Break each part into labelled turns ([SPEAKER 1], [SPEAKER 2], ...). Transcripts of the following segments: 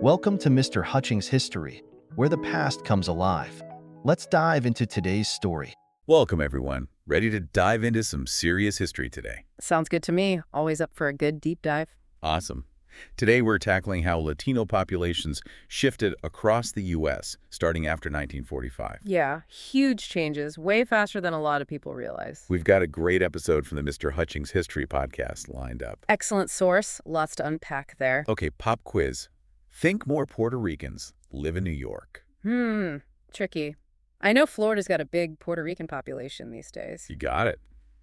[SPEAKER 1] Welcome to Mr. Hutchings History, where the past comes alive. Let's dive into today's story.
[SPEAKER 2] Welcome, everyone. Ready to dive into some serious history today.
[SPEAKER 3] Sounds good to me. Always up for a good deep dive.
[SPEAKER 2] Awesome. Today, we're tackling how Latino populations shifted across the U.S. starting after 1945.
[SPEAKER 3] Yeah, huge changes, way faster than a lot of people realize.
[SPEAKER 2] We've got a great episode from the Mr. Hutchings History podcast lined up.
[SPEAKER 3] Excellent source. Lots to unpack there.
[SPEAKER 2] Okay, pop quiz. Think more Puerto Ricans live in New York.
[SPEAKER 3] Tricky. I know Florida's got a big Puerto Rican population these days.
[SPEAKER 2] You got it.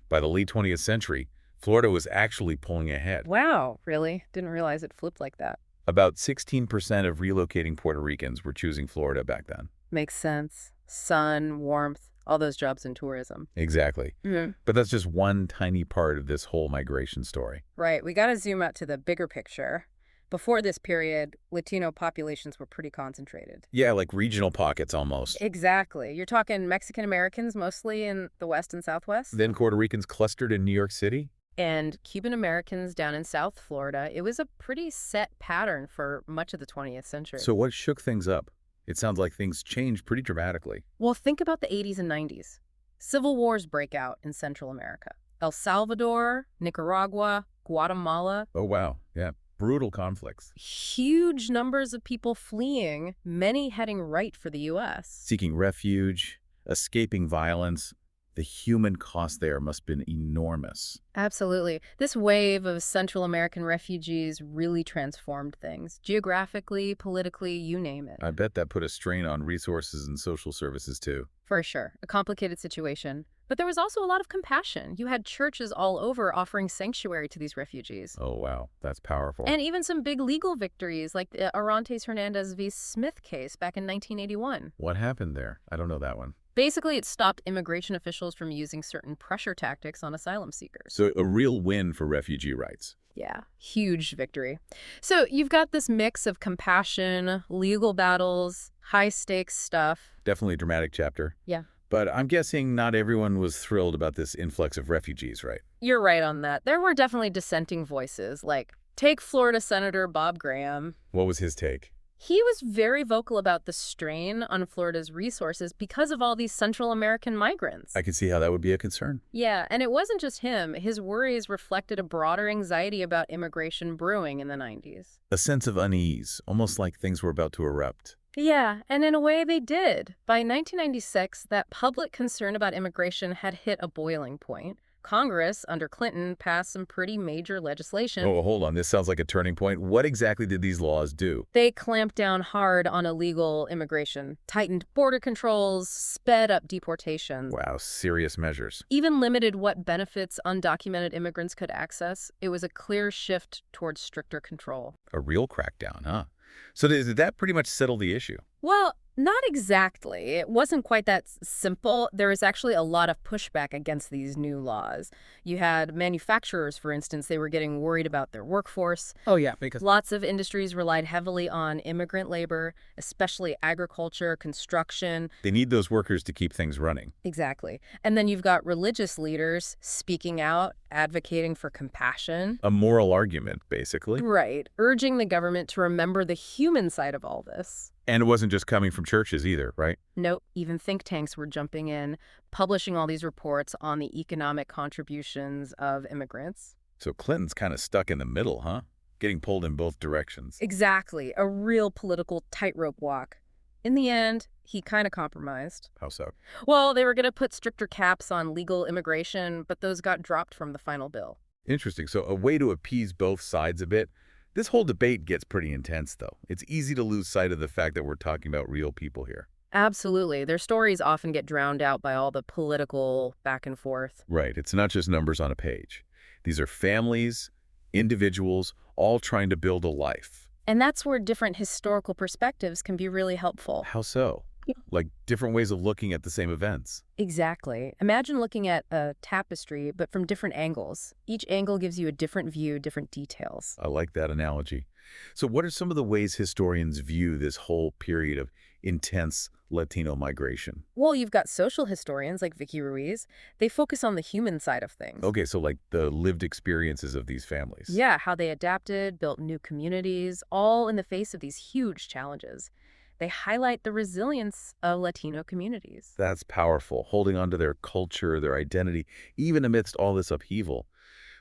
[SPEAKER 2] By the late 20th century, Florida was actually pulling ahead.
[SPEAKER 3] Wow, really? Didn't realize it flipped like that.
[SPEAKER 2] About 16% of relocating Puerto Ricans were choosing Florida back then.
[SPEAKER 3] Makes sense. Sun, warmth, all those jobs in tourism.
[SPEAKER 2] Exactly. But that's just one tiny part of this whole migration story.
[SPEAKER 3] Right, we gotta zoom out to the bigger picture. Before this period, Latino populations were pretty concentrated.
[SPEAKER 2] Yeah, like regional pockets almost.
[SPEAKER 3] Exactly. You're talking Mexican Americans mostly in the West and Southwest?
[SPEAKER 2] Then Puerto Ricans clustered in New York City?
[SPEAKER 3] And Cuban Americans down in South Florida. It was a pretty set pattern for much of the 20th century.
[SPEAKER 2] So what shook things up? It sounds like things changed pretty dramatically.
[SPEAKER 3] Well, think about the 80s and 90s. Civil wars break out in Central America. El Salvador, Nicaragua, Guatemala.
[SPEAKER 2] Oh, wow. Yeah. Brutal conflicts.
[SPEAKER 3] Huge numbers of people fleeing, many heading right for the U.S.
[SPEAKER 2] Seeking refuge, escaping violence. The human cost there must have been enormous.
[SPEAKER 3] Absolutely. This wave of Central American refugees really transformed things. Geographically, politically, you name it.
[SPEAKER 2] I bet that put a strain on resources and social services, too.
[SPEAKER 3] For sure. A complicated situation. But there was also a lot of compassion. You had churches all over offering sanctuary to these refugees.
[SPEAKER 2] Oh, wow. That's powerful.
[SPEAKER 3] And even some big legal victories, like the Orantes-Hernandez v. Smith case back in 1981.
[SPEAKER 2] What happened there? I don't know that one.
[SPEAKER 3] Basically, it stopped immigration officials from using certain pressure tactics on asylum seekers.
[SPEAKER 2] So a real win for refugee rights.
[SPEAKER 3] Yeah, huge victory. So you've got this mix of compassion, legal battles, high-stakes stuff.
[SPEAKER 2] Definitely a dramatic chapter.
[SPEAKER 3] Yeah.
[SPEAKER 2] But I'm guessing not everyone was thrilled about this influx of refugees, right?
[SPEAKER 3] You're right on that. There were definitely dissenting voices, like take Florida Senator Bob Graham.
[SPEAKER 2] What was his take?
[SPEAKER 3] He was very vocal about the strain on Florida's resources because of all these Central American migrants.
[SPEAKER 2] I could see how that would be a concern.
[SPEAKER 3] Yeah, and it wasn't just him. His worries reflected a broader anxiety about immigration brewing in the 90s.
[SPEAKER 2] A sense of unease, almost like things were about to erupt.
[SPEAKER 3] Yeah, and in a way they did. By 1996, that public concern about immigration had hit a boiling point. Congress, under Clinton, passed some pretty major legislation.
[SPEAKER 2] Oh, hold on. This sounds like a turning point. What exactly did these laws do?
[SPEAKER 3] They clamped down hard on illegal immigration, tightened border controls, sped up deportations.
[SPEAKER 2] Wow, serious measures.
[SPEAKER 3] Even limited what benefits undocumented immigrants could access. It was a clear shift towards stricter control.
[SPEAKER 2] A real crackdown, huh? So did that pretty much settle the issue?
[SPEAKER 3] Well, not exactly. It wasn't quite that simple. There was actually a lot of pushback against these new laws. You had manufacturers, for instance, they were getting worried about their workforce.
[SPEAKER 4] Oh, yeah, because
[SPEAKER 3] Lots of industries relied heavily on immigrant labor, especially agriculture, construction.
[SPEAKER 2] They need those workers to keep things running.
[SPEAKER 3] Exactly. And then you've got religious leaders speaking out, advocating for compassion.
[SPEAKER 2] A moral argument, basically.
[SPEAKER 3] Right. Urging the government to remember the human side of all this.
[SPEAKER 2] And it wasn't just coming from churches either, right?
[SPEAKER 3] Nope, even think tanks were jumping in, publishing all these reports on the economic contributions of immigrants.
[SPEAKER 2] So Clinton's kind of stuck in the middle, huh? Getting pulled in both directions.
[SPEAKER 3] Exactly, a real political tightrope walk. In the end, he kind of compromised.
[SPEAKER 2] How so?
[SPEAKER 3] Well, they were going to put stricter caps on legal immigration, but those got dropped from the final bill.
[SPEAKER 2] Interesting. So a way to appease both sides a bit. This whole debate gets pretty intense, though. It's easy to lose sight of the fact that we're talking about real people here.
[SPEAKER 3] Absolutely. Their stories often get drowned out by all the political back and forth.
[SPEAKER 2] Right. It's not just numbers on a page. These are families, individuals, all trying to build a life.
[SPEAKER 3] And that's where different historical perspectives can be really helpful.
[SPEAKER 2] How so? Like different ways of looking at the same events.
[SPEAKER 3] Exactly. Imagine looking at a tapestry, but from different angles. Each angle gives you a different view, different details.
[SPEAKER 2] I like that analogy. So what are some of the ways historians view this whole period of intense Latino migration?
[SPEAKER 3] Well, you've got social historians like Vicky Ruiz. They focus on the human side of things.
[SPEAKER 2] Okay, so like the lived experiences of these families.
[SPEAKER 3] Yeah, how they adapted, built new communities, all in the face of these huge challenges. They highlight the resilience of Latino communities.
[SPEAKER 2] That's powerful, holding on to their culture, their identity, even amidst all this upheaval.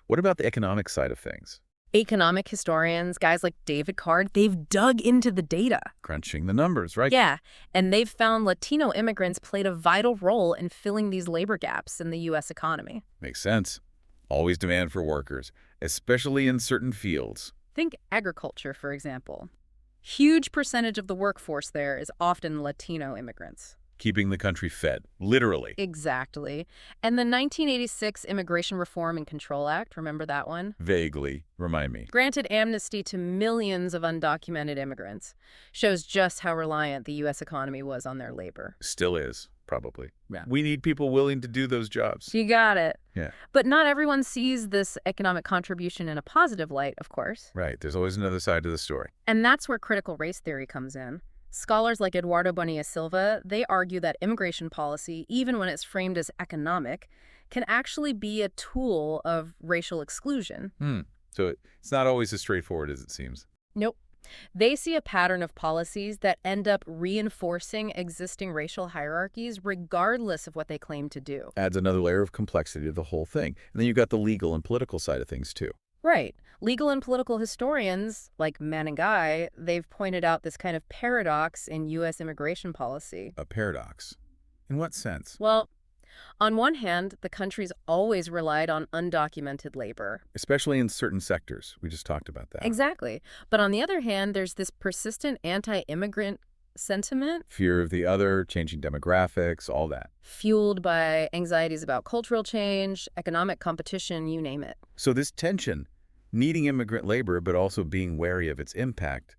[SPEAKER 2] What about the economic side of things?
[SPEAKER 3] Economic historians, guys like David Card, they've dug into the data.
[SPEAKER 2] Crunching the numbers, right?
[SPEAKER 3] Yeah, and they've found Latino immigrants played a vital role in filling these labor gaps in the U.S. economy.
[SPEAKER 2] Makes sense. Always demand for workers, especially in certain fields.
[SPEAKER 3] Think agriculture, for example. Huge percentage of the workforce there is often Latino immigrants.
[SPEAKER 2] Keeping the country fed, literally.
[SPEAKER 3] Exactly. And the 1986 Immigration Reform and Control Act, remember that one?
[SPEAKER 2] Vaguely. Remind me.
[SPEAKER 3] Granted amnesty to millions of undocumented immigrants. Shows just how reliant the U.S. economy was on their labor.
[SPEAKER 2] Still is, probably.
[SPEAKER 3] Yeah.
[SPEAKER 2] We need people willing to do those jobs.
[SPEAKER 3] You got it.
[SPEAKER 2] Yeah.
[SPEAKER 3] But not everyone sees this economic contribution in a positive light, of course.
[SPEAKER 2] Right. There's always another side to the story.
[SPEAKER 3] And that's where critical race theory comes in. Scholars like Eduardo Bonilla-Silva, they argue that immigration policy, even when it's framed as economic, can actually be a tool of racial exclusion.
[SPEAKER 2] So it's not always as straightforward as it seems.
[SPEAKER 3] Nope. They see a pattern of policies that end up reinforcing existing racial hierarchies regardless of what they claim to do.
[SPEAKER 2] Adds another layer of complexity to the whole thing. And then you've got the legal and political side of things, too.
[SPEAKER 3] Right. Legal and political historians, like Manningai, they've pointed out this kind of paradox in U.S. immigration policy.
[SPEAKER 2] A paradox. In what sense?
[SPEAKER 3] Well, on one hand, the country's always relied on undocumented labor.
[SPEAKER 2] Especially in certain sectors. We just talked about that.
[SPEAKER 3] Exactly. But on the other hand, there's this persistent anti-immigrant sentiment.
[SPEAKER 2] Fear of the other, changing demographics, all that.
[SPEAKER 3] Fueled by anxieties about cultural change, economic competition, you name it.
[SPEAKER 2] So this tension, needing immigrant labor but also being wary of its impact,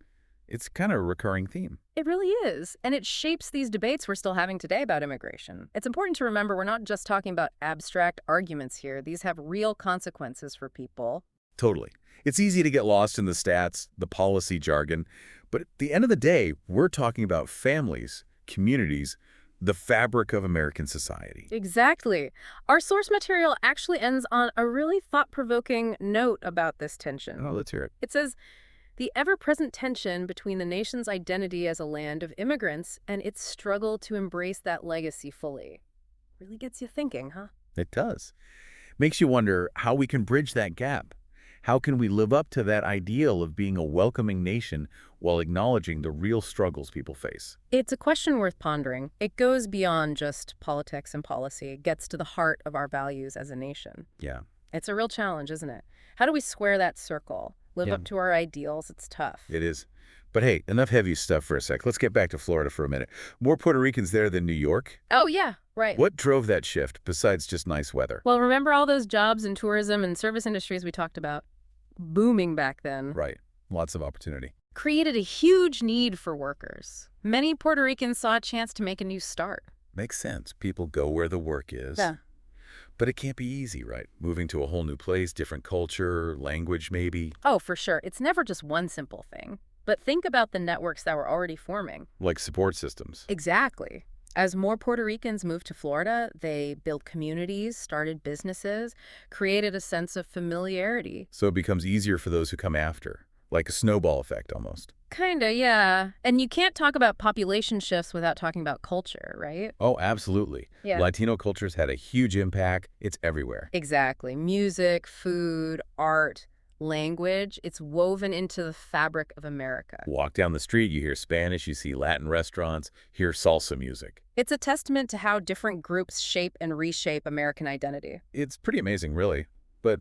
[SPEAKER 2] it's kind of a recurring theme.
[SPEAKER 3] It really is. And it shapes these debates we're still having today about immigration. It's important to remember we're not just talking about abstract arguments here. These have real consequences for people.
[SPEAKER 2] Totally. It's easy to get lost in the stats, the policy jargon, but at the end of the day, we're talking about families, communities, the fabric of American society.
[SPEAKER 3] Exactly. Our source material actually ends on a really thought-provoking note about this tension.
[SPEAKER 2] Oh, let's hear it.
[SPEAKER 3] It says, the ever-present tension between the nation's identity as a land of immigrants and its struggle to embrace that legacy fully. Really gets you thinking, huh?
[SPEAKER 2] It does. Makes you wonder how we can bridge that gap. How can we live up to that ideal of being a welcoming nation while acknowledging the real struggles people face?
[SPEAKER 3] It's a question worth pondering. It goes beyond just politics and policy. It gets to the heart of our values as a nation.
[SPEAKER 2] Yeah.
[SPEAKER 3] It's a real challenge, isn't it? How do we square that circle? Live up to our ideals? It's tough.
[SPEAKER 2] It is. But hey, enough heavy stuff for a sec. Let's get back to Florida for a minute. More Puerto Ricans there than New York?
[SPEAKER 3] Oh, yeah, right.
[SPEAKER 2] What drove that shift besides just nice weather?
[SPEAKER 3] Well, remember all those jobs in tourism and service industries we talked about? Booming back then.
[SPEAKER 2] Right. Lots of opportunity.
[SPEAKER 3] Created a huge need for workers. Many Puerto Ricans saw a chance to make a new start.
[SPEAKER 2] Makes sense. People go where the work is.
[SPEAKER 3] Yeah.
[SPEAKER 2] But it can't be easy, right? Moving to a whole new place, different culture, language maybe.
[SPEAKER 3] Oh, for sure. It's never just one simple thing. But think about the networks that were already forming.
[SPEAKER 2] Like support systems.
[SPEAKER 3] Exactly. As more Puerto Ricans moved to Florida, they built communities, started businesses, created a sense of familiarity.
[SPEAKER 2] So it becomes easier for those who come after. Like a snowball effect almost.
[SPEAKER 3] Kinda, yeah. And you can't talk about population shifts without talking about culture, right?
[SPEAKER 2] Oh, absolutely.
[SPEAKER 3] Yeah.
[SPEAKER 2] Latino culture's had a huge impact. It's everywhere.
[SPEAKER 3] Exactly. Music, food, art, language, it's woven into the fabric of America.
[SPEAKER 2] Walk down the street, you hear Spanish, you see Latin restaurants, hear salsa music.
[SPEAKER 3] It's a testament to how different groups shape and reshape American identity.
[SPEAKER 2] It's pretty amazing, really. But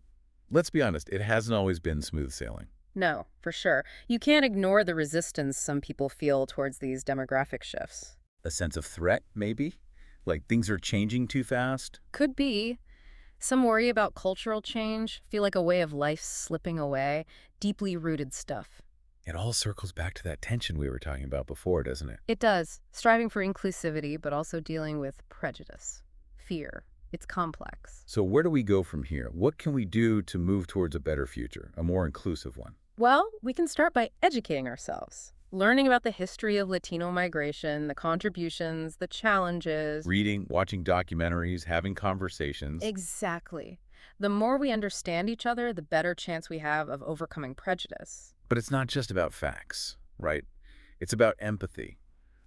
[SPEAKER 2] let's be honest, it hasn't always been smooth sailing.
[SPEAKER 3] No, for sure. You can't ignore the resistance some people feel towards these demographic shifts.
[SPEAKER 2] A sense of threat, maybe? Like things are changing too fast?
[SPEAKER 3] Could be. Some worry about cultural change, feel like a way of life slipping away, deeply rooted stuff.
[SPEAKER 2] It all circles back to that tension we were talking about before, doesn't it?
[SPEAKER 3] It does. Striving for inclusivity, but also dealing with prejudice, fear. It's complex.
[SPEAKER 2] So where do we go from here? What can we do to move towards a better future, a more inclusive one?
[SPEAKER 3] Well, we can start by educating ourselves, learning about the history of Latino migration, the contributions, the challenges.
[SPEAKER 2] Reading, watching documentaries, having conversations.
[SPEAKER 3] Exactly. The more we understand each other, the better chance we have of overcoming prejudice.
[SPEAKER 2] But it's not just about facts, right? It's about empathy,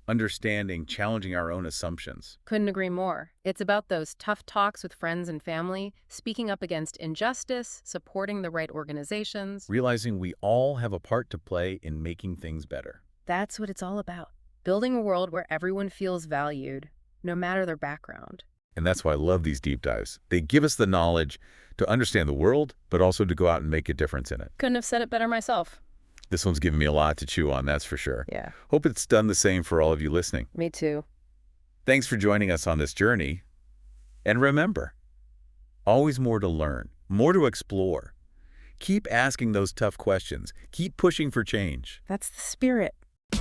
[SPEAKER 2] understanding, challenging our own assumptions.
[SPEAKER 3] Couldn't agree more. It's about those tough talks with friends and family, speaking up against injustice, supporting the right organizations.
[SPEAKER 2] Realizing we all have a part to play in making things better.
[SPEAKER 3] That's what it's all about. Building a world where everyone feels valued, no matter their background.
[SPEAKER 2] And that's why I love these deep dives. They give us the knowledge to understand the world, but also to go out and make a difference in it.
[SPEAKER 3] Couldn't have said it better myself.
[SPEAKER 2] This one's given me a lot to chew on, that's for sure.
[SPEAKER 3] Yeah.
[SPEAKER 2] Hope it's done the same for all of you listening.
[SPEAKER 3] Me too.
[SPEAKER 2] Thanks for joining us on this journey. And remember, always more to learn, more to explore. Keep asking those tough questions. Keep pushing for change.
[SPEAKER 3] That's the spirit.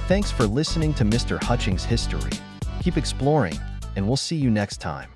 [SPEAKER 1] Thanks for listening to Mr. Hutchings History. Keep exploring, and we'll see you next time.